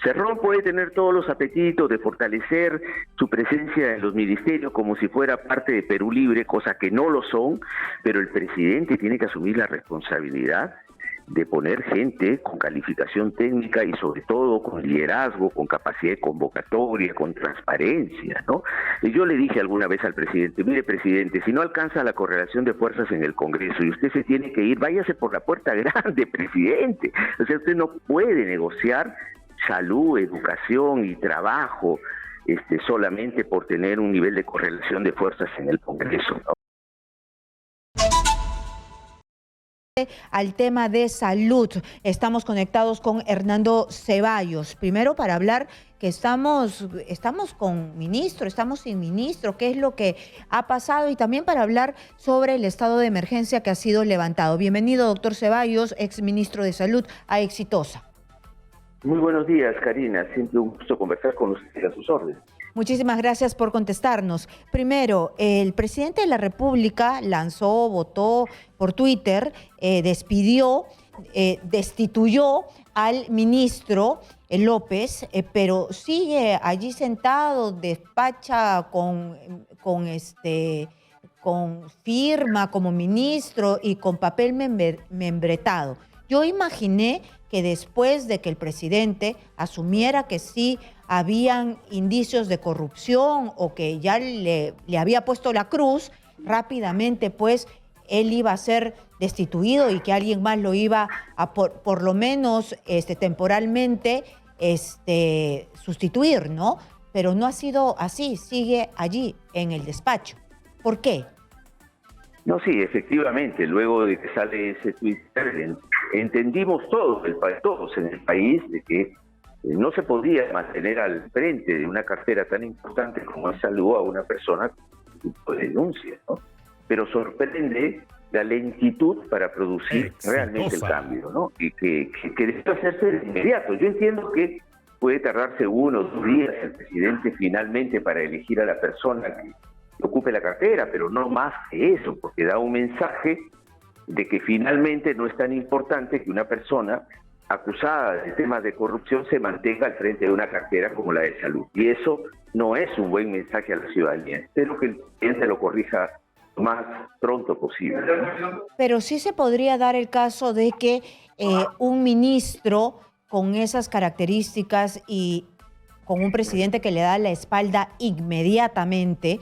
Cerrón puede tener todos los apetitos de fortalecer su presencia en los ministerios como si fuera parte de Perú Libre, cosa que no lo son, pero el presidente tiene que asumir la responsabilidad de poner gente con calificación técnica y sobre todo con liderazgo, con capacidad de convocatoria, con transparencia, ¿no? Y yo le dije alguna vez al presidente, mire presidente, si no alcanza la correlación de fuerzas en el Congreso y usted se tiene que ir, váyase por la puerta grande, presidente. O sea, usted no puede negociar salud, educación y trabajo solamente por tener un nivel de correlación de fuerzas en el Congreso, ¿no? Al tema de salud, estamos conectados con Hernando Ceballos. Primero para hablar que estamos con ministro, estamos sin ministro, qué es lo que ha pasado y también para hablar sobre el estado de emergencia que ha sido levantado. Bienvenido, doctor Ceballos, exministro de Salud, a Exitosa. Muy buenos días, Karina. Siempre un gusto conversar con usted a sus órdenes. Muchísimas gracias por contestarnos. Primero, el presidente de la República votó por Twitter, destituyó al ministro López, pero sigue allí sentado, despacha con firma como ministro y con papel membretado. Yo imaginé que después de que el presidente asumiera que sí habían indicios de corrupción o que ya le había puesto la cruz, rápidamente pues él iba a ser destituido y que alguien más lo iba a por lo menos temporalmente sustituir, ¿no? Pero no ha sido así, sigue allí en el despacho. ¿Por qué? No, sí, efectivamente, luego de que sale ese Twitter, entendimos todos en el país de que no se podía mantener al frente de una cartera tan importante como es salud a una persona con tipo de denuncia, ¿no? Pero sorprende la lentitud para producir realmente el cambio, ¿no? Y que debe hacerse de inmediato. Yo entiendo que puede tardarse 1 o 2 días el presidente finalmente para elegir a la persona que ocupe la cartera, pero no más que eso, porque da un mensaje de que finalmente no es tan importante que una persona acusada de temas de corrupción se mantenga al frente de una cartera como la de salud. Y eso no es un buen mensaje a la ciudadanía. Espero que el presidente lo corrija lo más pronto posible, ¿no? Pero sí se podría dar el caso de que un ministro con esas características y con un presidente que le da la espalda inmediatamente,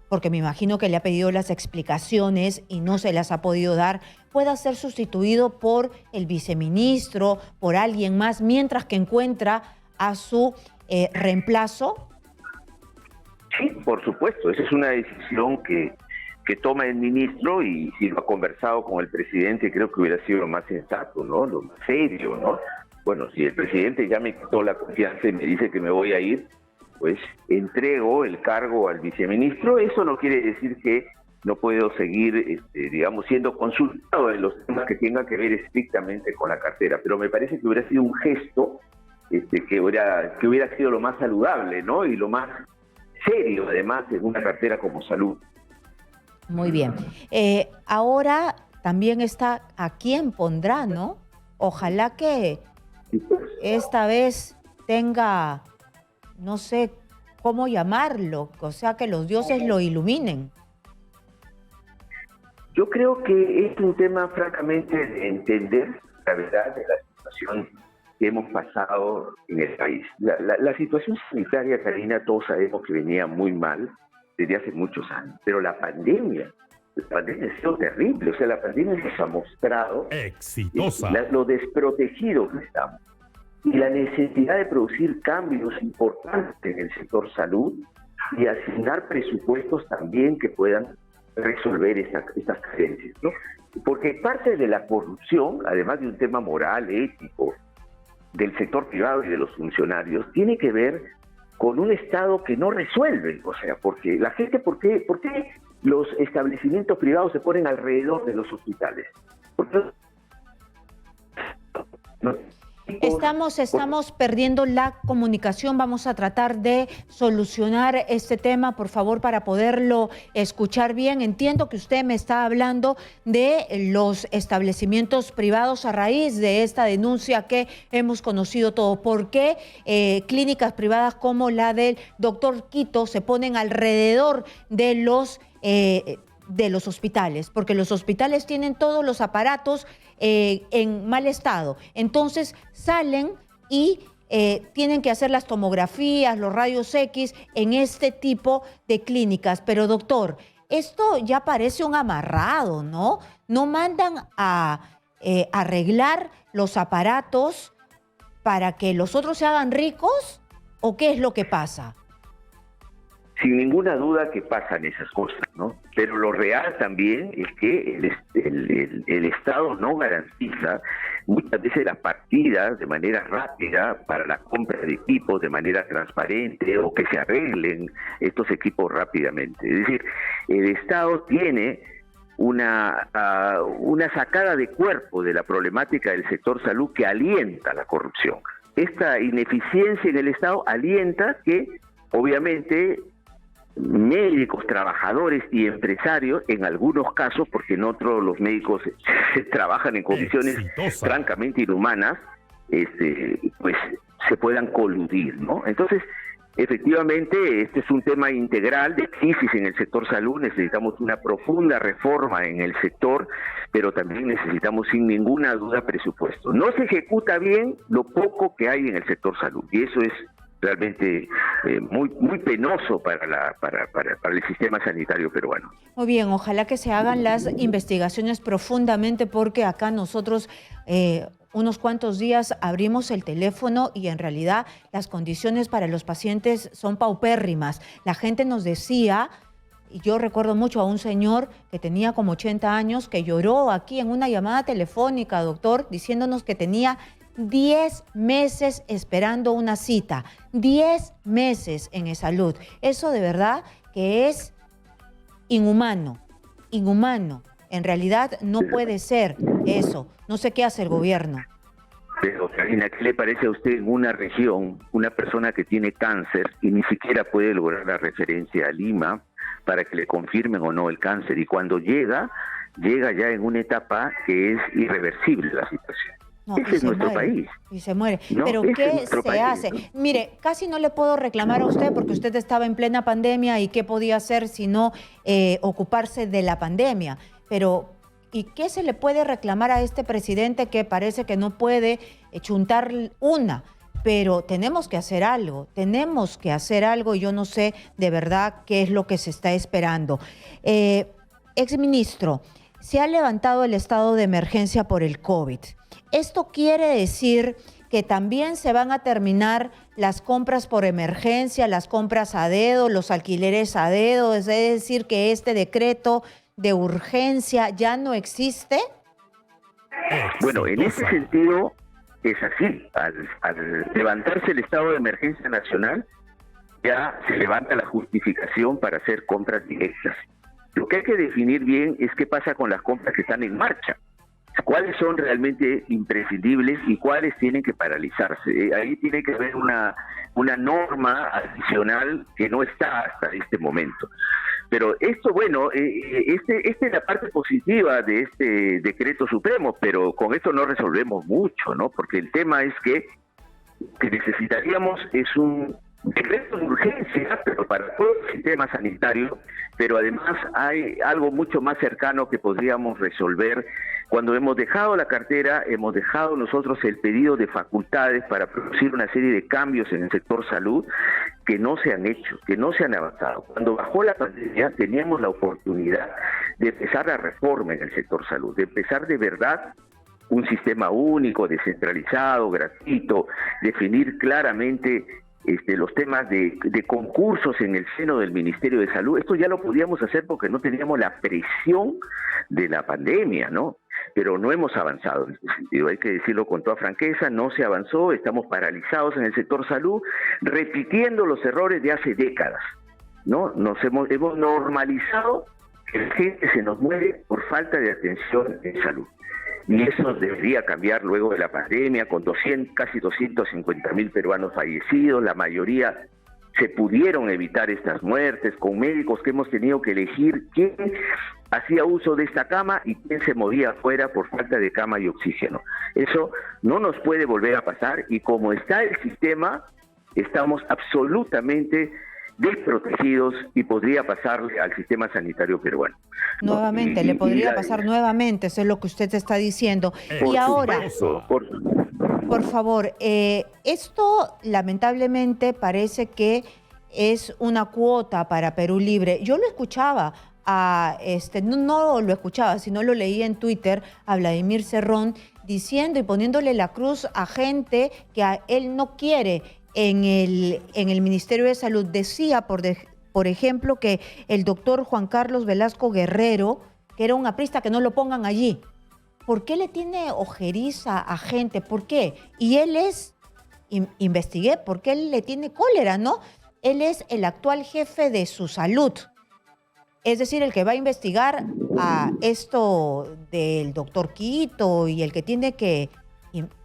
porque me imagino que le ha pedido las explicaciones y no se las ha podido dar, pueda ser sustituido por el viceministro, por alguien más, mientras que encuentra a su reemplazo? Sí, por supuesto. Esa es una decisión que toma el ministro y si lo ha conversado con el presidente creo que hubiera sido lo más sensato, ¿no? Lo más serio, ¿no? Bueno, si el presidente ya me quitó la confianza y me dice que me voy a ir, pues entrego el cargo al viceministro. Eso no quiere decir que no puedo seguir, siendo consultado en los temas que tengan que ver estrictamente con la cartera, pero me parece que hubiera sido un gesto que hubiera sido lo más saludable, ¿no? Y lo más serio, además, en una cartera como salud. Muy bien. Ahora también está a quién pondrá, ¿no? Ojalá que esta vez tenga, no sé cómo llamarlo, o sea, que los dioses lo iluminen. Yo creo que es un tema, francamente, de entender la gravedad de la situación que hemos pasado en el país. La situación sanitaria, Karina, todos sabemos que venía muy mal desde hace muchos años, pero la pandemia ha sido terrible. O sea, la pandemia nos ha mostrado lo desprotegido que estamos y la necesidad de producir cambios importantes en el sector salud y asignar presupuestos también que puedan resolver estas carencias, ¿no? Porque parte de la corrupción, además de un tema moral, ético, del sector privado y de los funcionarios, tiene que ver con un Estado que no resuelve. O sea, porque la gente, ¿por qué los establecimientos privados se ponen alrededor de los hospitales? Porque Estamos perdiendo la comunicación. Vamos a tratar de solucionar este tema, por favor, para poderlo escuchar bien. Entiendo que usted me está hablando de los establecimientos privados a raíz de esta denuncia que hemos conocido todo. ¿Por qué clínicas privadas como la del doctor Quito se ponen alrededor de los hospitales? Porque los hospitales tienen todos los aparatos en mal estado. Entonces salen y tienen que hacer las tomografías, los rayos X en este tipo de clínicas. Pero doctor, esto ya parece un amarrado, ¿no? ¿No mandan a arreglar los aparatos para que los otros se hagan ricos? ¿O qué es lo que pasa? Sin ninguna duda que pasan esas cosas, ¿no? Pero lo real también es que el Estado no garantiza muchas veces las partidas de manera rápida para la compra de equipos de manera transparente o que se arreglen estos equipos rápidamente. Es decir, el Estado tiene una sacada de cuerpo de la problemática del sector salud que alienta la corrupción. Esta ineficiencia en el Estado alienta que, obviamente, médicos, trabajadores y empresarios, en algunos casos, porque en otros los médicos trabajan en condiciones francamente inhumanas, pues se puedan coludir, ¿no? Entonces, efectivamente, este es un tema integral de crisis en el sector salud. Necesitamos una profunda reforma en el sector, pero también necesitamos sin ninguna duda presupuesto. No se ejecuta bien lo poco que hay en el sector salud, y eso es realmente muy penoso para el sistema sanitario peruano. Muy bien, ojalá que se hagan las investigaciones profundamente, porque acá nosotros unos cuantos días abrimos el teléfono y en realidad las condiciones para los pacientes son paupérrimas. La gente nos decía, y yo recuerdo mucho a un señor que tenía como 80 años que lloró aquí en una llamada telefónica, doctor, diciéndonos que tenía 10 meses esperando una cita, 10 meses en E-Salud. Eso de verdad que es inhumano. En realidad no puede ser eso. No sé qué hace el gobierno. Pero, Karina, ¿qué le parece a usted en una región, una persona que tiene cáncer y ni siquiera puede lograr la referencia a Lima para que le confirmen o no el cáncer? Y cuando llega ya en una etapa que es irreversible la situación. No, ese es nuestro país. Y se muere. No, pero ¿qué se hace? ¿no? Mire, casi no le puedo reclamar a usted porque usted estaba en plena pandemia y qué podía hacer sino ocuparse de la pandemia. Pero, ¿y qué se le puede reclamar a este presidente que parece que no puede chuntar una? Pero tenemos que hacer algo y yo no sé de verdad qué es lo que se está esperando. Exministro, se ha levantado el estado de emergencia por el COVID. ¿Esto quiere decir que también se van a terminar las compras por emergencia, las compras a dedo, los alquileres a dedo? Es decir, que este decreto de urgencia ya no existe. Bueno, en ese sentido es así. Al levantarse el estado de emergencia nacional, ya se levanta la justificación para hacer compras directas. Lo que hay que definir bien es qué pasa con las compras que están en marcha. ¿Cuáles son realmente imprescindibles y cuáles tienen que paralizarse? Ahí tiene que haber una norma adicional que no está hasta este momento. Pero esto, bueno, esta es la parte positiva de este decreto supremo, pero con esto no resolvemos mucho, ¿no? Porque el tema es que necesitaríamos es un decreto de urgencia, pero para todo el sistema sanitario, pero además hay algo mucho más cercano que podríamos resolver. Cuando hemos dejado la cartera, hemos dejado nosotros el pedido de facultades para producir una serie de cambios en el sector salud que no se han hecho, que no se han avanzado. Cuando bajó la pandemia teníamos la oportunidad de empezar la reforma en el sector salud, de empezar de verdad un sistema único, descentralizado, gratuito, definir claramente los temas de concursos en el seno del Ministerio de Salud. Esto ya lo podíamos hacer porque no teníamos la presión de la pandemia, ¿no? Pero no hemos avanzado en este sentido, hay que decirlo con toda franqueza, no se avanzó, estamos paralizados en el sector salud, repitiendo los errores de hace décadas, ¿no? Hemos normalizado que la gente se nos muere por falta de atención en salud. y eso debería cambiar luego de la pandemia, con casi 250.000 peruanos fallecidos, la mayoría se pudieron evitar estas muertes, con médicos que hemos tenido que elegir quién hacía uso de esta cama y quién se movía afuera por falta de cama y oxígeno. Eso no nos puede volver a pasar, y como está el sistema, estamos absolutamente desprotegidos y podría pasarle al sistema sanitario peruano. Nuevamente, le podría pasar nuevamente, eso es lo que usted está diciendo. Y ahora, por favor, esto lamentablemente parece que es una cuota para Perú Libre. Yo lo escuchaba, no lo escuchaba, sino lo leía en Twitter a Vladimir Cerrón diciendo y poniéndole la cruz a gente que a él no quiere en el Ministerio de Salud. Decía, por ejemplo, que el doctor Juan Carlos Velasco Guerrero, que era un aprista, que no lo pongan allí. ¿Por qué le tiene ojeriza a gente? ¿Por qué? Y él investigué, porque él le tiene cólera, ¿no? Él es el actual jefe de su salud. Es decir, el que va a investigar a esto del doctor Quito y el que tiene que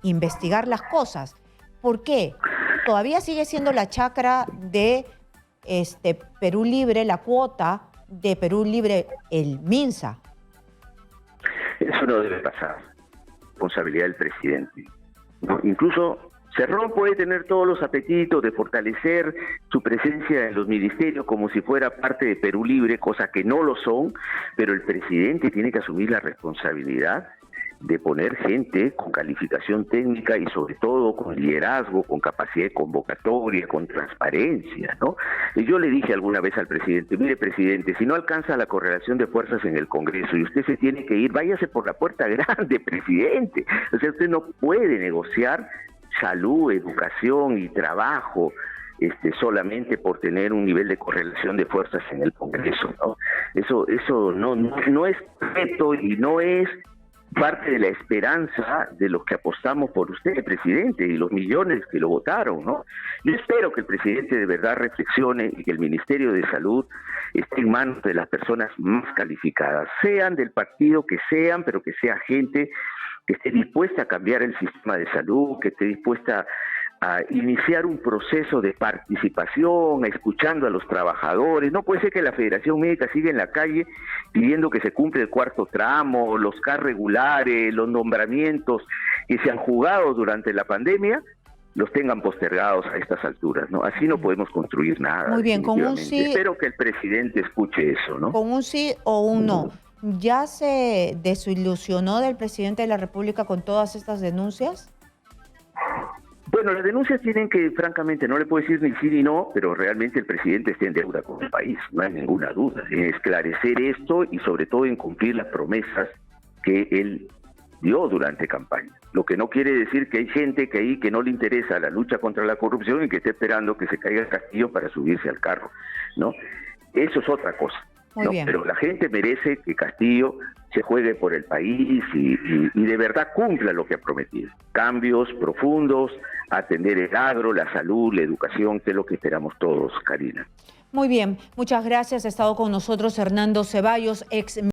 investigar las cosas. ¿Por qué? Todavía sigue siendo la chacra de Perú Libre, la cuota de Perú Libre, el MINSA. Eso no debe pasar. Responsabilidad del presidente, ¿no? Incluso Cerrón puede tener todos los apetitos de fortalecer su presencia en los ministerios como si fuera parte de Perú Libre, cosa que no lo son, pero el presidente tiene que asumir la responsabilidad de poner gente con calificación técnica y sobre todo con liderazgo, con capacidad de convocatoria, con transparencia, ¿no? Y yo le dije alguna vez al presidente: mire, presidente, si no alcanza la correlación de fuerzas en el Congreso y usted se tiene que ir, váyase por la puerta grande, presidente. O sea, usted no puede negociar salud, educación y trabajo solamente por tener un nivel de correlación de fuerzas en el Congreso, ¿no? Eso no es correcto y no es parte de la esperanza de los que apostamos por usted, presidente, y los millones que lo votaron, ¿no? Yo espero que el presidente de verdad reflexione y que el Ministerio de Salud esté en manos de las personas más calificadas, sean del partido que sean, pero que sea gente que esté dispuesta a cambiar el sistema de salud, que esté dispuesta a iniciar un proceso de participación, escuchando a los trabajadores. No puede ser que la Federación Médica siga en la calle pidiendo que se cumpla el cuarto tramo, los CAR regulares, los nombramientos que se han jugado durante la pandemia, los tengan postergados a estas alturas, ¿no? Así no podemos construir nada. Muy bien, con un sí. Espero que el presidente escuche eso, ¿no? Con un sí o un no. ¿Ya se desilusionó del presidente de la República con todas estas denuncias? Bueno, las denuncias tienen que, francamente, no le puedo decir ni sí ni no, pero realmente el presidente está en deuda con el país, no hay ninguna duda, en esclarecer esto y sobre todo en cumplir las promesas que él dio durante campaña. Lo que no quiere decir que hay gente que no le interesa la lucha contra la corrupción y que esté esperando que se caiga el Castillo para subirse al carro, ¿no? Eso es otra cosa. No, pero la gente merece que Castillo se juegue por el país y de verdad cumpla lo que ha prometido. Cambios profundos, atender el agro, la salud, la educación, que es lo que esperamos todos, Karina. Muy bien, muchas gracias. Ha estado con nosotros Hernando Ceballos, ex